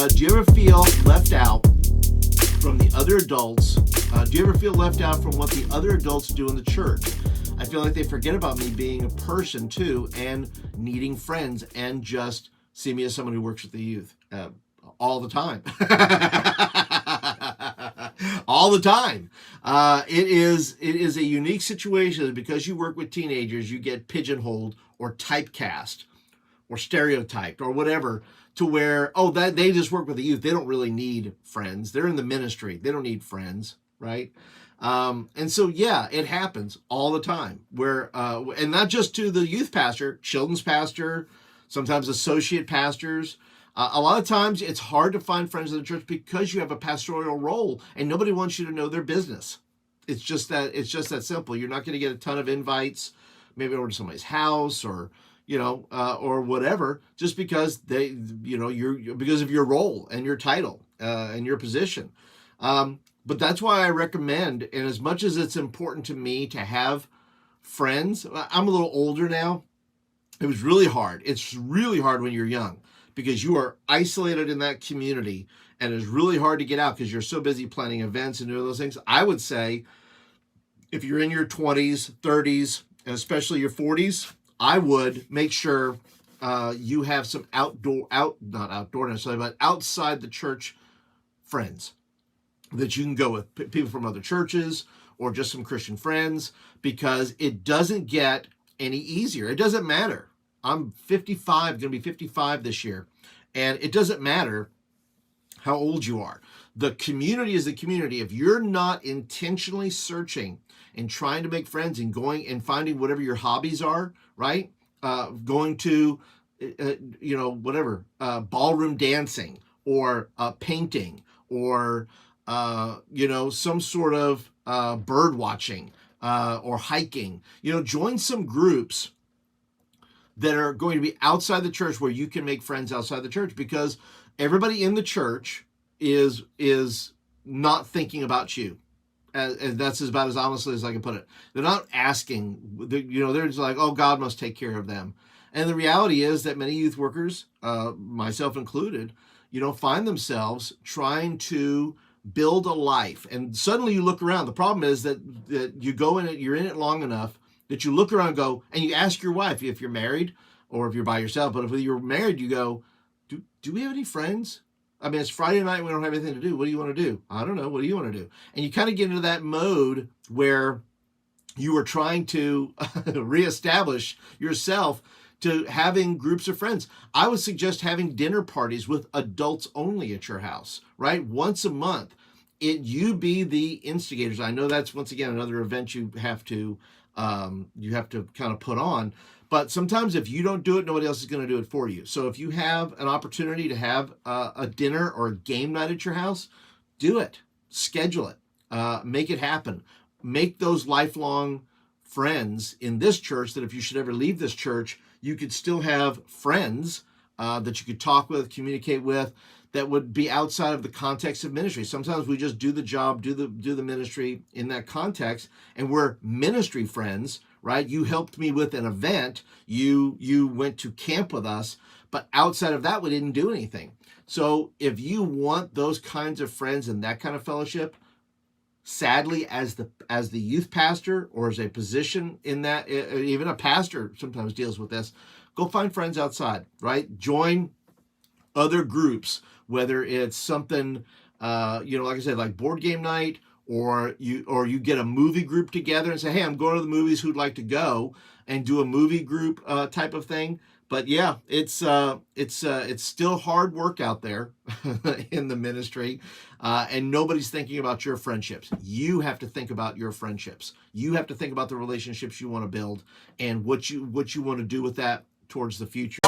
do you ever feel left out from the other adults? Do you ever feel left out from what the other adults do in the church? I feel like they forget about me being a person too, and needing friends, and just see me as someone who works with the youth all the time. All the time. It is a unique situation because you work with teenagers, you get pigeonholed or typecast or stereotyped or whatever, to where, that they just work with the youth. They don't really need friends. They're in the ministry. They don't need friends, right? And so, yeah, it happens all the time where, and not just to the youth pastor, children's pastor, sometimes associate pastors. A lot of times it's hard to find friends in the church because you have a pastoral role and nobody wants you to know their business. It's just that simple. You're not going to get a ton of invites, maybe over to somebody's house or whatever, just because because of your role and your title and your position. But that's why I recommend, and as much as it's important to me to have friends, I'm a little older now. It was really hard. It's really hard when you're young because you are isolated in that community, and it's really hard to get out because you're so busy planning events and doing those things. I would say if you're in your 20s, 30s, and especially your 40s, I would make sure you have some not outdoor necessarily, but outside the church friends that you can go with, people from other churches or just some Christian friends, because it doesn't get any easier. It doesn't matter. I'm 55, going to be 55 this year, and it doesn't matter how old you are. The community is the community. If you're not intentionally searching and trying to make friends and going and finding whatever your hobbies are, right? Going to, ballroom dancing or painting or, some sort of bird watching or hiking. Join some groups that are going to be outside the church where you can make friends outside the church, because everybody in the church is not thinking about you. And that's about as honestly as I can put it. They're not asking, they're just like, oh, God must take care of them. And the reality is that many youth workers, myself included, find themselves trying to build a life. And suddenly you look around. The problem is that you go in it, you're in it long enough that you look around and go, and you ask your wife if you're married or if you're by yourself. But if you're married, you go, do we have any friends? I mean, it's Friday night. We don't have anything to do. What do you want to do? I don't know. What do you want to do? And you kind of get into that mode where you are trying to reestablish yourself to having groups of friends. I would suggest having dinner parties with adults only at your house, right? Once a month. You be the instigators. I know that's, once again, another event you have to kind of put on. But sometimes if you don't do it, nobody else is going to do it for you. So if you have an opportunity to have a dinner or a game night at your house, do it. Schedule it. Make it happen. Make those lifelong friends in this church that if you should ever leave this church, you could still have friends that you could talk with, communicate with, that would be outside of the context of ministry. Sometimes we just do the job, do the ministry in that context, and we're ministry friends, right? You helped me with an event. You went to camp with us, but outside of that, we didn't do anything. So if you want those kinds of friends and that kind of fellowship, sadly, as the youth pastor or as a position in that, even a pastor sometimes deals with this, go find friends outside, right? Join other groups, whether it's something, like I said, like board game night, or you get a movie group together and say, hey, I'm going to the movies, who'd like to go, and do a movie group type of thing. But yeah, it's still hard work out there in the ministry, and nobody's thinking about your friendships. You have to think about your friendships. You have to think about the relationships you want to build and what you want to do with that towards the future.